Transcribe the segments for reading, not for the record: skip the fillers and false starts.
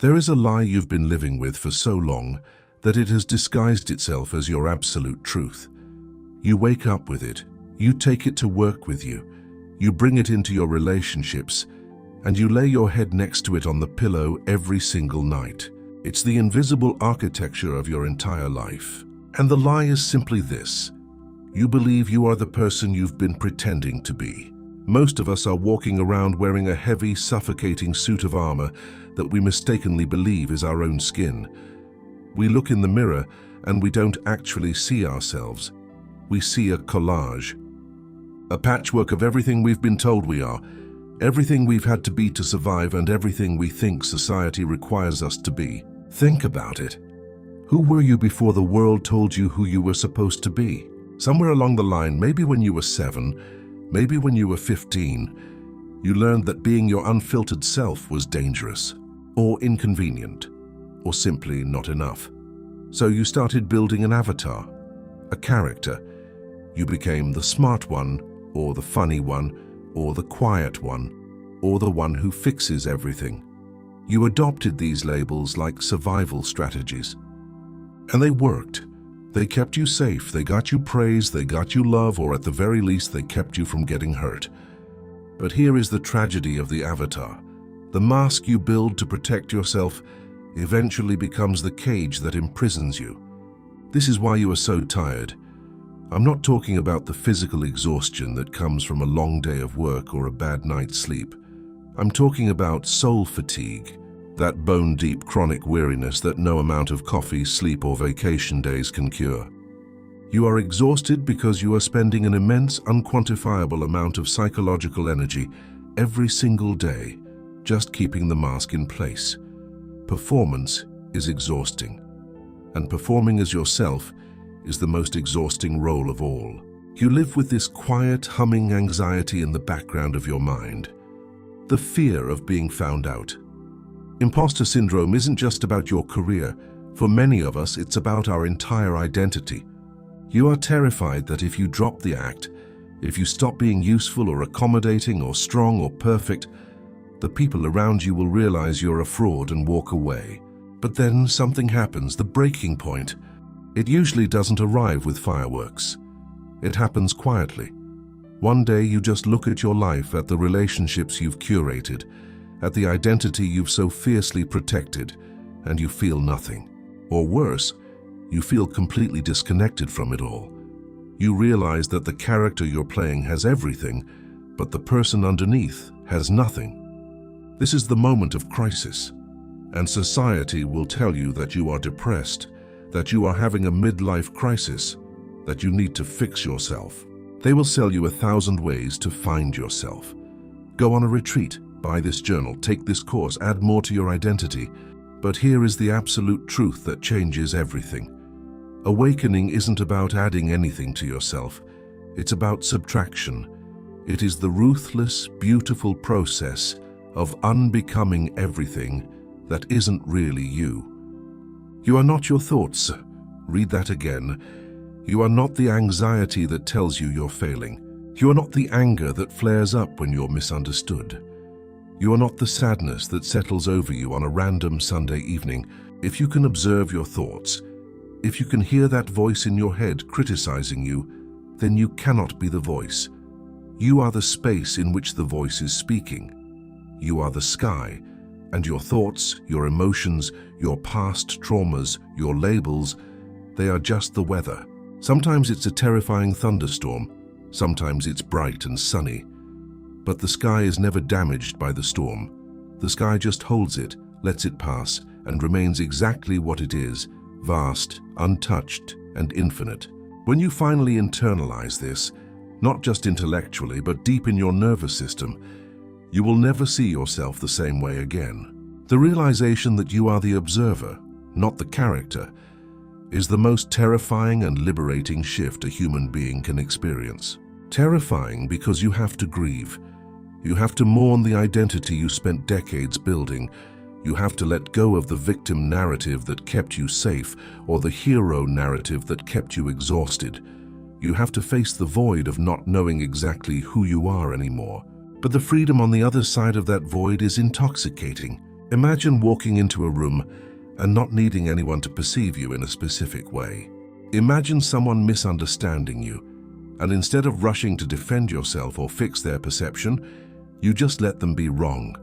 There is a lie you've been living with for so long that it has disguised itself as your absolute truth. You wake up with it, you take it to work with you, you bring it into your relationships, and you lay your head next to it on the pillow every single night. It's the invisible architecture of your entire life. And the lie is simply this: you believe you are the person you've been pretending to be. Most of us are walking around wearing a heavy, suffocating suit of armor that we mistakenly believe is our own skin. We look in the mirror and we don't actually see ourselves. We see a collage, a patchwork of everything we've been told we are, everything we've had to be to survive, and everything we think society requires us to be. Think about it. Who were you before the world told you who you were supposed to be? Somewhere along the line, maybe when you were 7, maybe when you were 15, you learned that being your unfiltered self was dangerous, or inconvenient, or simply not enough. So you started building an avatar, a character. You became the smart one, or the funny one, or the quiet one, or the one who fixes everything. You adopted these labels like survival strategies. And they worked. They kept you safe, they got you praise, they got you love, or at the very least they kept you from getting hurt. But here is the tragedy of the avatar. The mask you build to protect yourself eventually becomes the cage that imprisons you. This is why you are so tired. I'm not talking about the physical exhaustion that comes from a long day of work or a bad night's sleep. I'm talking about soul fatigue, that bone-deep chronic weariness that no amount of coffee, sleep, or vacation days can cure. You are exhausted because you are spending an immense, unquantifiable amount of psychological energy every single day just keeping the mask in place. Performance is exhausting, and performing as yourself is the most exhausting role of all. You live with this quiet, humming anxiety in the background of your mind, the fear of being found out. Imposter syndrome isn't just about your career. For many of us, it's about our entire identity. You are terrified that if you drop the act, if you stop being useful or accommodating or strong or perfect, the people around you will realize you're a fraud and walk away. But then something happens, the breaking point. It usually doesn't arrive with fireworks. It happens quietly. One day you just look at your life, at the relationships you've curated, at the identity you've so fiercely protected, and you feel nothing. Or worse, you feel completely disconnected from it all. You realize that the character you're playing has everything, but the person underneath has nothing. This is the moment of crisis, and society will tell you that you are depressed, that you are having a midlife crisis, that you need to fix yourself. They will sell you 1,000 ways to find yourself. Go on a retreat, buy this journal, take this course, add more to your identity. But here is the absolute truth that changes everything. Awakening isn't about adding anything to yourself. It's about subtraction. It is the ruthless, beautiful process of unbecoming everything that isn't really you. You are not your thoughts. Read that again. You are not the anxiety that tells you you're failing. You are not the anger that flares up when you're misunderstood. You are not the sadness that settles over you on a random Sunday evening. If you can observe your thoughts, if you can hear that voice in your head criticizing you, then you cannot be the voice. You are the space in which the voice is speaking. You are the sky, and your thoughts, your emotions, your past traumas, your labels, they are just the weather. Sometimes it's a terrifying thunderstorm, sometimes it's bright and sunny. But the sky is never damaged by the storm. The sky just holds it, lets it pass, and remains exactly what it is, vast, untouched, and infinite. When you finally internalize this, not just intellectually, but deep in your nervous system, you will never see yourself the same way again. The realization that you are the observer, not the character, is the most terrifying and liberating shift a human being can experience. Terrifying because you have to grieve. You have to mourn the identity you spent decades building. You have to let go of the victim narrative that kept you safe, or the hero narrative that kept you exhausted. You have to face the void of not knowing exactly who you are anymore. But the freedom on the other side of that void is intoxicating. Imagine walking into a room and not needing anyone to perceive you in a specific way. Imagine someone misunderstanding you, and instead of rushing to defend yourself or fix their perception, you just let them be wrong,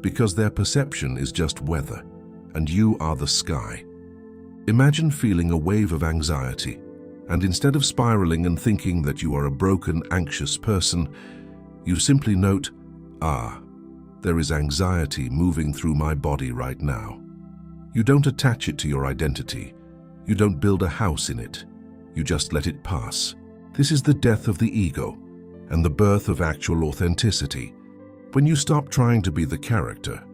because their perception is just weather, and you are the sky. Imagine feeling a wave of anxiety, and instead of spiraling and thinking that you are a broken, anxious person, you simply note, there is anxiety moving through my body right now. You don't attach it to your identity. You don't build a house in it. You just let it pass. This is the death of the ego and the birth of actual authenticity. When you stop trying to be the character,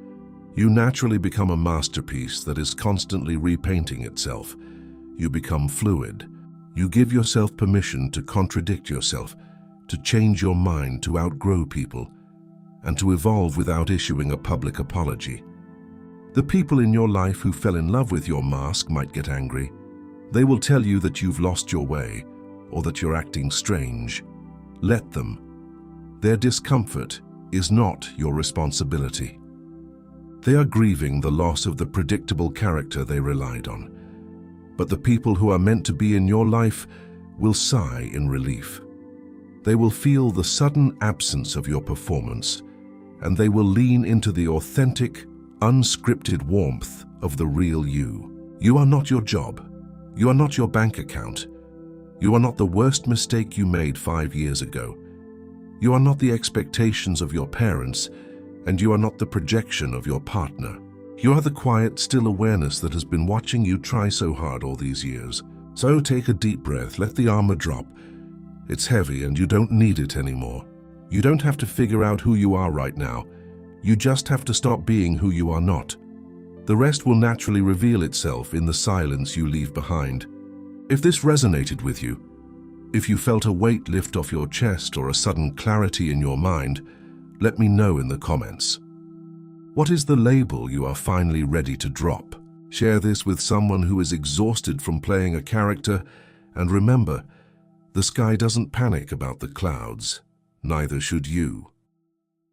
you naturally become a masterpiece that is constantly repainting itself. You become fluid. You give yourself permission to contradict yourself, to change your mind, to outgrow people, and to evolve without issuing a public apology. The people in your life who fell in love with your mask might get angry. They will tell you that you've lost your way or that you're acting strange. Let them. Their discomfort is not your responsibility. They are grieving the loss of the predictable character they relied on. But the people who are meant to be in your life will sigh in relief. They will feel the sudden absence of your performance, and they will lean into the authentic, unscripted warmth of the real you. You are not your job. You are not your bank account. You are not the worst mistake you made 5 years ago. You are not the expectations of your parents, and you are not the projection of your partner. You are the quiet, still awareness that has been watching you try so hard all these years. So take a deep breath, let the armor drop. It's heavy and you don't need it anymore. You don't have to figure out who you are right now. You just have to stop being who you are not. The rest will naturally reveal itself in the silence you leave behind. If this resonated with you, if you felt a weight lift off your chest or a sudden clarity in your mind, let me know in the comments. What is the label you are finally ready to drop? Share this with someone who is exhausted from playing a character, and remember, the sky doesn't panic about the clouds, neither should you.